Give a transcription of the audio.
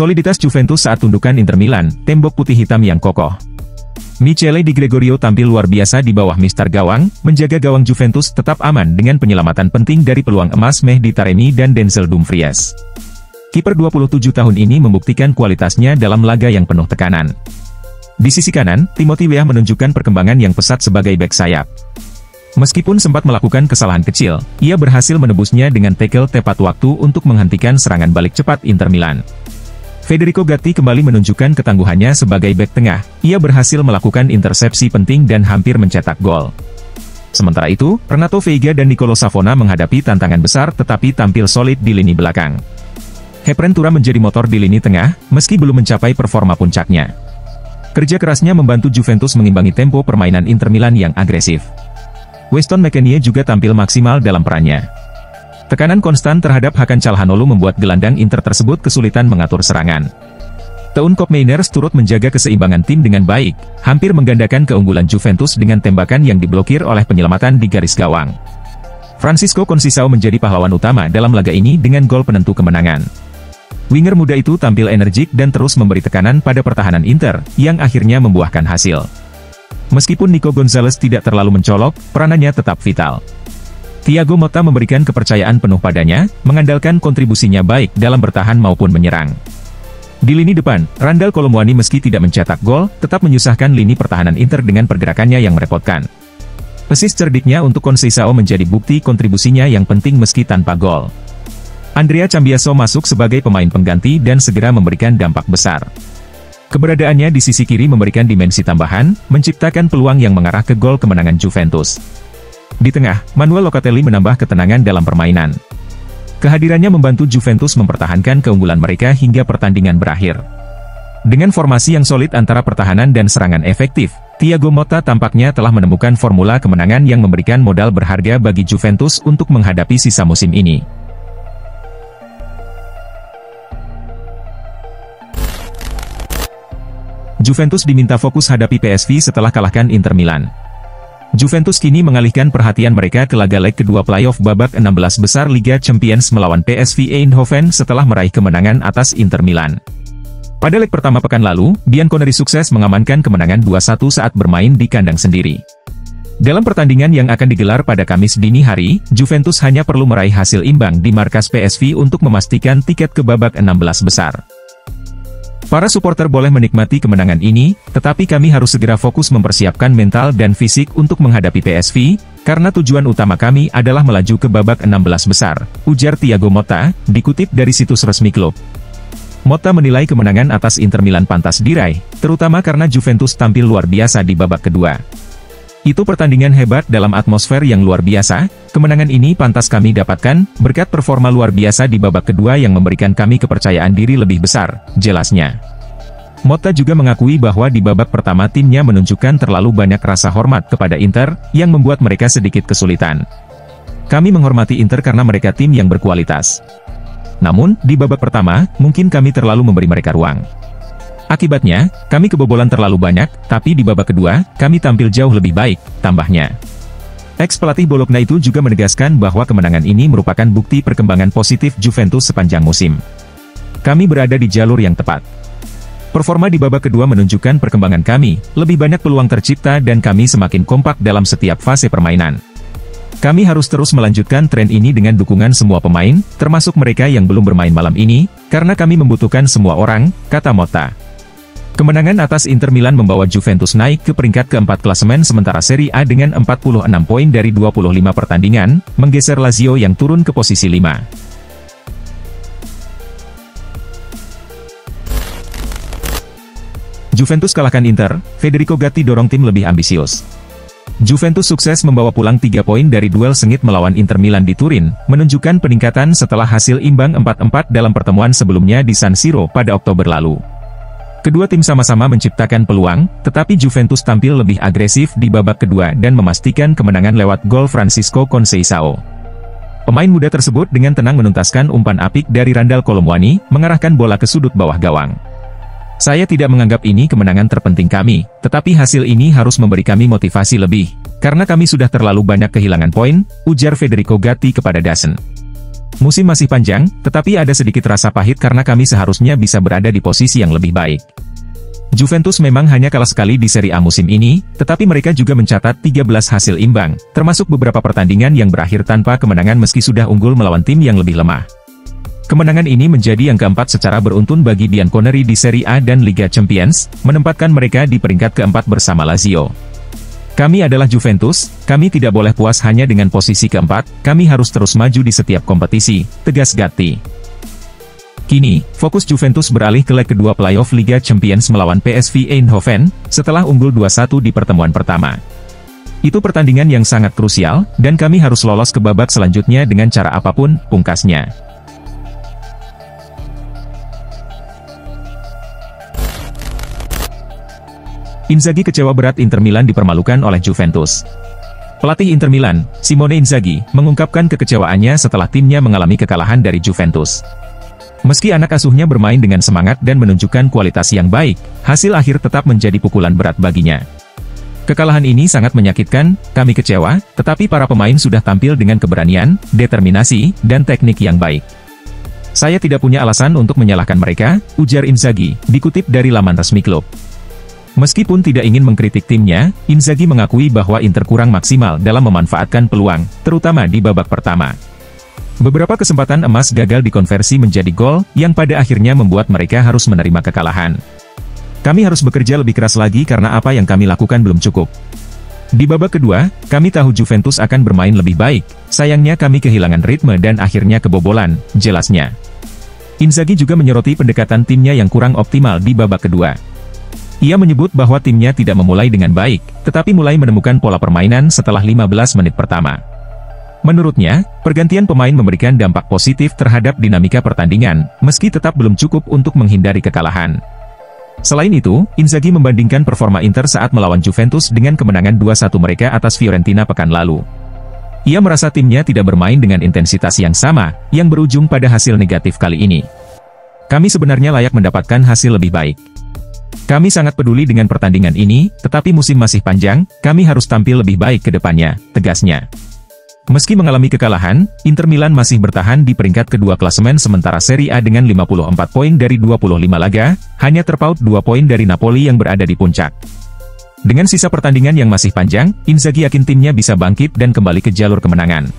Soliditas Juventus saat tundukan Inter Milan, tembok putih hitam yang kokoh. Michele Di Gregorio tampil luar biasa di bawah mister gawang, menjaga gawang Juventus tetap aman dengan penyelamatan penting dari peluang emas Mehdi Taremi dan Denzel Dumfries. Kiper 27 tahun ini membuktikan kualitasnya dalam laga yang penuh tekanan. Di sisi kanan, Timothy Weah menunjukkan perkembangan yang pesat sebagai bek sayap. Meskipun sempat melakukan kesalahan kecil, ia berhasil menebusnya dengan tackle tepat waktu untuk menghentikan serangan balik cepat Inter Milan. Federico Gatti kembali menunjukkan ketangguhannya sebagai bek tengah, ia berhasil melakukan intersepsi penting dan hampir mencetak gol. Sementara itu, Renato Veiga dan Nicolo Savona menghadapi tantangan besar tetapi tampil solid di lini belakang. Khéphren Thuram menjadi motor di lini tengah, meski belum mencapai performa puncaknya. Kerja kerasnya membantu Juventus mengimbangi tempo permainan Inter Milan yang agresif. Weston McKennie juga tampil maksimal dalam perannya. Tekanan konstan terhadap Hakan Çalhanoğlu membuat gelandang Inter tersebut kesulitan mengatur serangan. Teun Koopmeiners turut menjaga keseimbangan tim dengan baik, hampir menggandakan keunggulan Juventus dengan tembakan yang diblokir oleh penyelamatan di garis gawang. Francisco Conceição menjadi pahlawan utama dalam laga ini dengan gol penentu kemenangan. Winger muda itu tampil energik dan terus memberi tekanan pada pertahanan Inter, yang akhirnya membuahkan hasil. Meskipun Nico Gonzalez tidak terlalu mencolok, peranannya tetap vital. Thiago Motta memberikan kepercayaan penuh padanya, mengandalkan kontribusinya baik dalam bertahan maupun menyerang. Di lini depan, Randal Kolo Muani meski tidak mencetak gol, tetap menyusahkan lini pertahanan Inter dengan pergerakannya yang merepotkan. Asis cerdiknya untuk Conceição menjadi bukti kontribusinya yang penting meski tanpa gol. Andrea Cambiaso masuk sebagai pemain pengganti dan segera memberikan dampak besar. Keberadaannya di sisi kiri memberikan dimensi tambahan, menciptakan peluang yang mengarah ke gol kemenangan Juventus. Di tengah, Manuel Locatelli menambah ketenangan dalam permainan. Kehadirannya membantu Juventus mempertahankan keunggulan mereka hingga pertandingan berakhir. Dengan formasi yang solid antara pertahanan dan serangan efektif, Thiago Motta tampaknya telah menemukan formula kemenangan yang memberikan modal berharga bagi Juventus untuk menghadapi sisa musim ini. Juventus diminta fokus hadapi PSV setelah kalahkan Inter Milan. Juventus kini mengalihkan perhatian mereka ke laga leg kedua playoff babak 16 besar Liga Champions melawan PSV Eindhoven setelah meraih kemenangan atas Inter Milan. Pada leg pertama pekan lalu, Bianconeri sukses mengamankan kemenangan 2-1 saat bermain di kandang sendiri. Dalam pertandingan yang akan digelar pada Kamis dini hari, Juventus hanya perlu meraih hasil imbang di markas PSV untuk memastikan tiket ke babak 16 besar. Para supporter boleh menikmati kemenangan ini, tetapi kami harus segera fokus mempersiapkan mental dan fisik untuk menghadapi PSV, karena tujuan utama kami adalah melaju ke babak 16 besar, ujar Thiago Motta, dikutip dari situs resmi klub. Motta menilai kemenangan atas Inter Milan pantas diraih, terutama karena Juventus tampil luar biasa di babak kedua. Itu pertandingan hebat dalam atmosfer yang luar biasa, kemenangan ini pantas kami dapatkan, berkat performa luar biasa di babak kedua yang memberikan kami kepercayaan diri lebih besar, jelasnya. Motta juga mengakui bahwa di babak pertama timnya menunjukkan terlalu banyak rasa hormat kepada Inter, yang membuat mereka sedikit kesulitan. Kami menghormati Inter karena mereka tim yang berkualitas. Namun, di babak pertama, mungkin kami terlalu memberi mereka ruang. Akibatnya, kami kebobolan terlalu banyak, tapi di babak kedua, kami tampil jauh lebih baik, tambahnya. Ex-pelatih Bologna itu juga menegaskan bahwa kemenangan ini merupakan bukti perkembangan positif Juventus sepanjang musim. Kami berada di jalur yang tepat. Performa di babak kedua menunjukkan perkembangan kami, lebih banyak peluang tercipta dan kami semakin kompak dalam setiap fase permainan. Kami harus terus melanjutkan tren ini dengan dukungan semua pemain, termasuk mereka yang belum bermain malam ini, karena kami membutuhkan semua orang, kata Motta. Kemenangan atas Inter Milan membawa Juventus naik ke peringkat keempat klasemen sementara Serie A dengan 46 poin dari 25 pertandingan, menggeser Lazio yang turun ke posisi 5. Juventus kalahkan Inter, Federico Gatti dorong tim lebih ambisius. Juventus sukses membawa pulang 3 poin dari duel sengit melawan Inter Milan di Turin, menunjukkan peningkatan setelah hasil imbang 4-4 dalam pertemuan sebelumnya di San Siro pada Oktober lalu. Kedua tim sama-sama menciptakan peluang, tetapi Juventus tampil lebih agresif di babak kedua dan memastikan kemenangan lewat gol Francisco Conceição. Pemain muda tersebut dengan tenang menuntaskan umpan apik dari Randal Kolo Muani, mengarahkan bola ke sudut bawah gawang. Saya tidak menganggap ini kemenangan terpenting kami, tetapi hasil ini harus memberi kami motivasi lebih, karena kami sudah terlalu banyak kehilangan poin, ujar Federico Gatti kepada DAZN. Musim masih panjang, tetapi ada sedikit rasa pahit karena kami seharusnya bisa berada di posisi yang lebih baik. Juventus memang hanya kalah sekali di Serie A musim ini, tetapi mereka juga mencatat 13 hasil imbang, termasuk beberapa pertandingan yang berakhir tanpa kemenangan meski sudah unggul melawan tim yang lebih lemah. Kemenangan ini menjadi yang keempat secara beruntun bagi Bianconeri di Serie A dan Liga Champions, menempatkan mereka di peringkat keempat bersama Lazio. Kami adalah Juventus, kami tidak boleh puas hanya dengan posisi keempat, kami harus terus maju di setiap kompetisi, tegas Gatti. Kini, fokus Juventus beralih ke leg kedua playoff Liga Champions melawan PSV Eindhoven, setelah unggul 2-1 di pertemuan pertama. Itu pertandingan yang sangat krusial, dan kami harus lolos ke babak selanjutnya dengan cara apapun, pungkasnya. Inzaghi kecewa berat Inter Milan dipermalukan oleh Juventus. Pelatih Inter Milan, Simone Inzaghi, mengungkapkan kekecewaannya setelah timnya mengalami kekalahan dari Juventus. Meski anak asuhnya bermain dengan semangat dan menunjukkan kualitas yang baik, hasil akhir tetap menjadi pukulan berat baginya. Kekalahan ini sangat menyakitkan, kami kecewa, tetapi para pemain sudah tampil dengan keberanian, determinasi, dan teknik yang baik. Saya tidak punya alasan untuk menyalahkan mereka, ujar Inzaghi, dikutip dari laman resmi klub. Meskipun tidak ingin mengkritik timnya, Inzaghi mengakui bahwa Inter kurang maksimal dalam memanfaatkan peluang, terutama di babak pertama. Beberapa kesempatan emas gagal dikonversi menjadi gol, yang pada akhirnya membuat mereka harus menerima kekalahan. Kami harus bekerja lebih keras lagi karena apa yang kami lakukan belum cukup. Di babak kedua, kami tahu Juventus akan bermain lebih baik, sayangnya kami kehilangan ritme dan akhirnya kebobolan, jelasnya. Inzaghi juga menyoroti pendekatan timnya yang kurang optimal di babak kedua. Ia menyebut bahwa timnya tidak memulai dengan baik, tetapi mulai menemukan pola permainan setelah 15 menit pertama. Menurutnya, pergantian pemain memberikan dampak positif terhadap dinamika pertandingan, meski tetap belum cukup untuk menghindari kekalahan. Selain itu, Inzaghi membandingkan performa Inter saat melawan Juventus dengan kemenangan 2-1 mereka atas Fiorentina pekan lalu. Ia merasa timnya tidak bermain dengan intensitas yang sama, yang berujung pada hasil negatif kali ini. Kami sebenarnya layak mendapatkan hasil lebih baik. Kami sangat peduli dengan pertandingan ini, tetapi musim masih panjang, kami harus tampil lebih baik ke depannya, tegasnya. Meski mengalami kekalahan, Inter Milan masih bertahan di peringkat kedua klasemen sementara Serie A dengan 54 poin dari 25 laga, hanya terpaut 2 poin dari Napoli yang berada di puncak. Dengan sisa pertandingan yang masih panjang, Inzaghi yakin timnya bisa bangkit dan kembali ke jalur kemenangan.